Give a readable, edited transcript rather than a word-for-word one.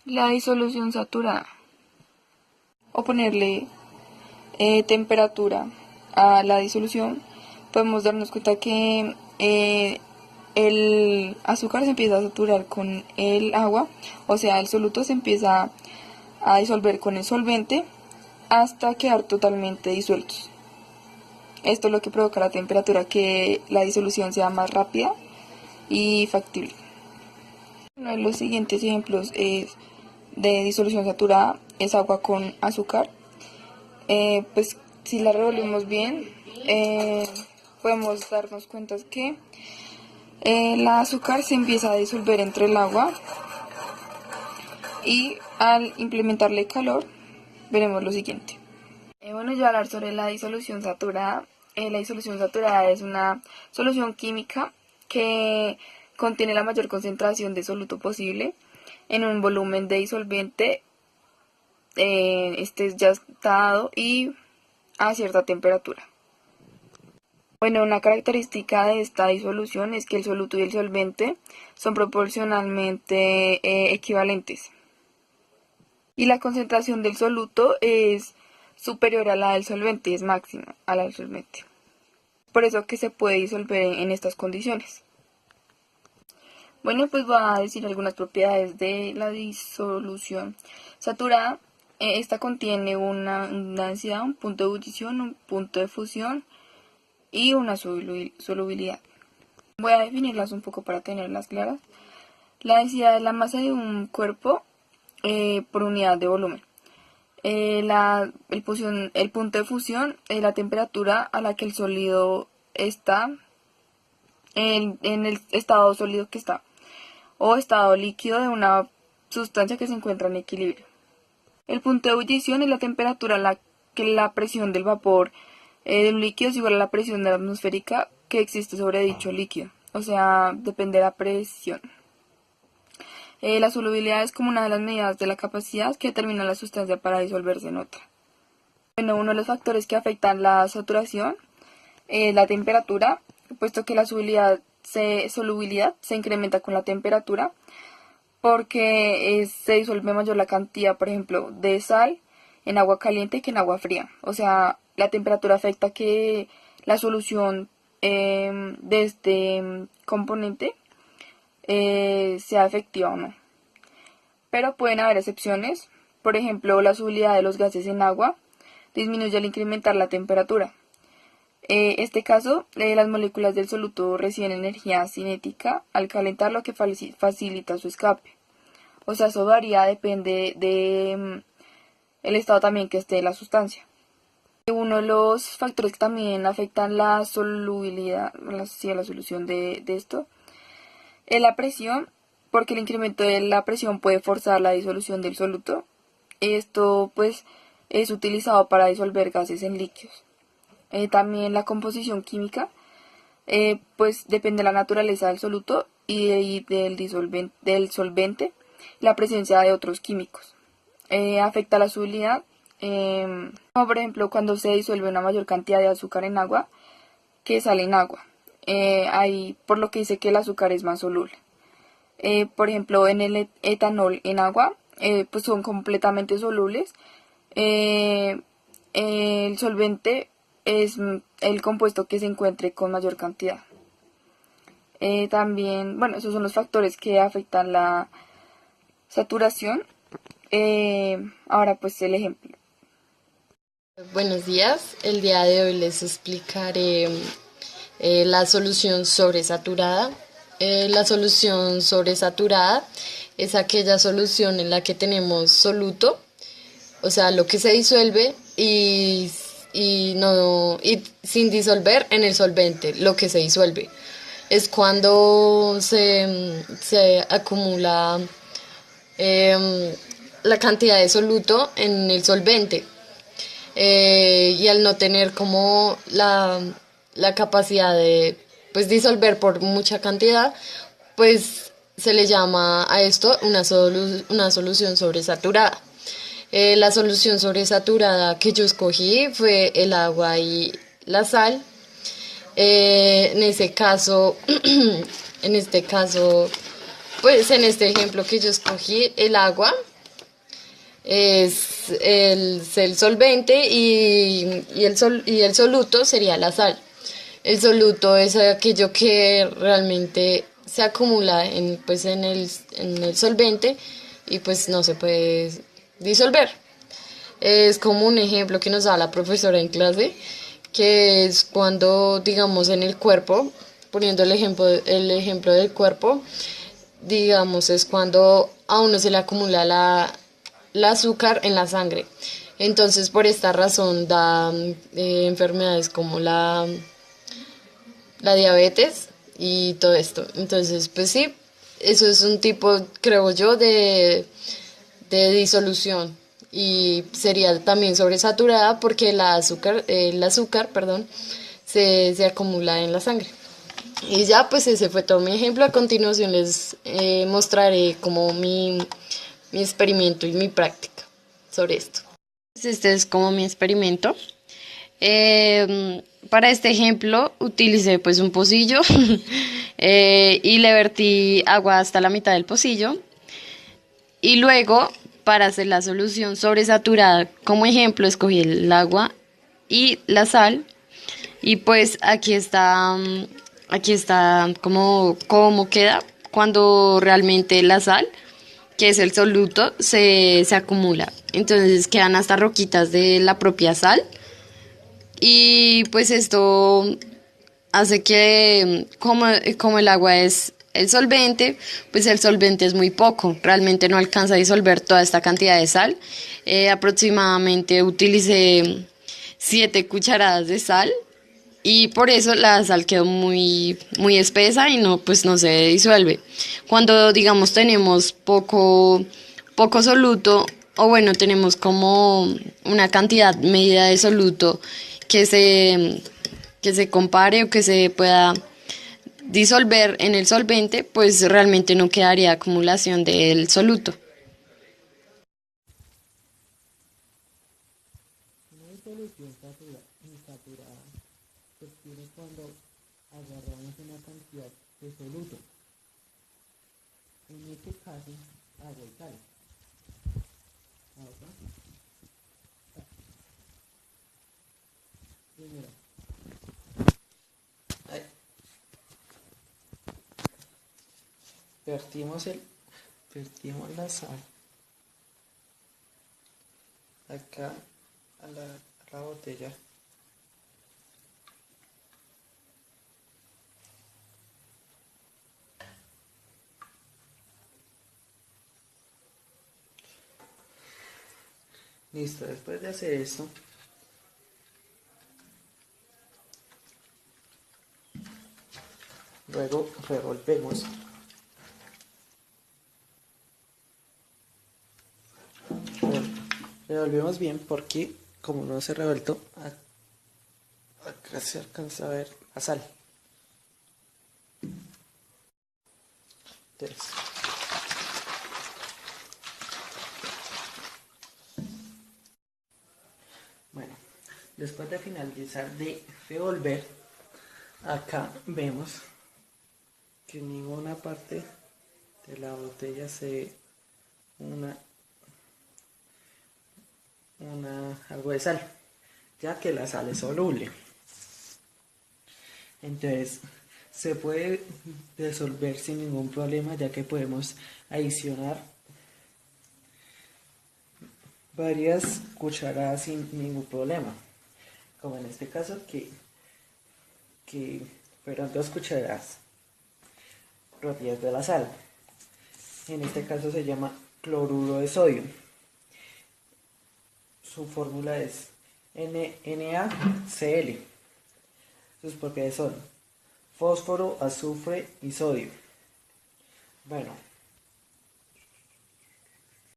La disolución saturada o ponerle temperatura a la disolución, podemos darnos cuenta que el azúcar se empieza a saturar con el agua, o sea, el soluto se empieza a disolver con el solvente hasta quedar totalmente disueltos. Esto es lo que provoca la temperatura, que la disolución sea más rápida y factible. Uno de los siguientes ejemplos de disolución saturada es agua con azúcar. Pues si la revolvemos bien, podemos darnos cuenta que el azúcar se empieza a disolver entre el agua y al implementarle calor veremos lo siguiente. Bueno, yo voy a hablar sobre la disolución saturada. La disolución saturada es una solución química que contiene la mayor concentración de soluto posible en un volumen de disolvente este ya está dado y a cierta temperatura. Bueno, una característica de esta disolución es que el soluto y el solvente son proporcionalmente equivalentes y la concentración del soluto es superior a la del solvente, es máxima a la del solvente. Por eso que se puede disolver en estas condiciones. Bueno, pues voy a decir algunas propiedades de la disolución saturada. Esta contiene una densidad, un punto de ebullición, un punto de fusión y una solubilidad. Voy a definirlas un poco para tenerlas claras. La densidad es la masa de un cuerpo por unidad de volumen. El punto de fusión es la temperatura a la que el sólido está en el estado sólido que está o estado líquido de una sustancia que se encuentra en equilibrio. El punto de ebullición es la temperatura a la que la presión del vapor de un líquido es igual a la presión atmosférica que existe sobre dicho líquido, o sea, depende de la presión. La solubilidad es como una de las medidas de la capacidad que determina la sustancia para disolverse en otra. Bueno, uno de los factores que afectan la saturación es la temperatura, puesto que la solubilidad se incrementa con la temperatura, porque se disuelve mayor la cantidad, por ejemplo, de sal en agua caliente que en agua fría. O sea, la temperatura afecta que la solución de este componente sea efectiva o no. Pero pueden haber excepciones. Por ejemplo, la solubilidad de los gases en agua disminuye al incrementar la temperatura. Este caso, las moléculas del soluto reciben energía cinética al calentar, lo que facilita su escape. O sea, eso varía, depende de el estado también que esté de la sustancia. Uno de los factores que también afectan la solubilidad, la solución de esto, es la presión, porque el incremento de la presión puede forzar la disolución del soluto. Esto pues es utilizado para disolver gases en líquidos. También la composición química, pues depende de la naturaleza del soluto y del solvente, la presencia de otros químicos. Afecta la solubilidad, como por ejemplo cuando se disuelve una mayor cantidad de azúcar en agua que sale en agua. Ahí, por lo que dice que el azúcar es más soluble. Por ejemplo, en el etanol en agua, pues son completamente solubles. El solvente es el compuesto que se encuentre con mayor cantidad. También, bueno, esos son los factores que afectan la saturación. Ahora pues el ejemplo. Buenos días, el día de hoy les explicaré la solución sobresaturada. La solución sobresaturada es aquella solución en la que tenemos soluto, o sea, lo que se disuelve y sin disolver en el solvente, lo que se disuelve. Es cuando se acumula la cantidad de soluto en el solvente. Y al no tener como la capacidad de pues disolver por mucha cantidad, pues se le llama a esto una solución sobresaturada. La solución sobresaturada que yo escogí fue el agua y la sal. En este caso, pues en este ejemplo que yo escogí, el agua, es el solvente y el soluto sería la sal. El soluto es aquello que realmente se acumula en el solvente y pues no se puede disolver. Es como un ejemplo que nos da la profesora en clase, que es cuando, digamos, en el cuerpo, poniendo el ejemplo del cuerpo, digamos, es cuando a uno se le acumula la azúcar en la sangre. Entonces, por esta razón da enfermedades como la diabetes y todo esto. Entonces, pues sí, eso es un tipo, creo yo, de disolución. Y sería también sobresaturada porque el azúcar, perdón, se acumula en la sangre. Y ya, pues ese fue todo mi ejemplo. A continuación les mostraré como mi experimento y mi práctica sobre esto. Este es como mi experimento. Para este ejemplo utilicé pues un pocillo y le vertí agua hasta la mitad del pocillo y luego para hacer la solución sobresaturada como ejemplo escogí el agua y la sal y pues aquí está como queda cuando realmente la sal, que es el soluto, se acumula. Entonces quedan hasta roquitas de la propia sal. Y pues esto hace que, como el agua es el solvente, pues el solvente es muy poco. Realmente no alcanza a disolver toda esta cantidad de sal. Aproximadamente utilicé 7 cucharadas de sal y por eso la sal quedó muy espesa y no, pues no se disuelve. Cuando digamos tenemos poco soluto, o bueno, tenemos como una cantidad medida de soluto que que se compare o que se pueda disolver en el solvente, pues realmente no quedaría acumulación del soluto. Una disolución insaturada se obtiene cuando agarramos una cantidad de soluto, en este caso agua y sal. Ahora, primero, vertimos, vertimos la sal acá a la botella. Listo, después de hacer esto, luego revolvemos. Revolvemos bien porque como no se ha revuelto, acá se alcanza a ver la sal. Entonces, bueno, después de finalizar de revolver, acá vemos que en ninguna parte de la botella se ve algo de sal, ya que la sal es soluble. Entonces se puede disolver sin ningún problema, ya que podemos adicionar varias cucharadas sin ningún problema, como en este caso que fueron 2 cucharadas propias de la sal. En este caso se llama cloruro de sodio. Su fórmula es NaCl. Sus propiedades son fósforo, azufre y sodio. Bueno,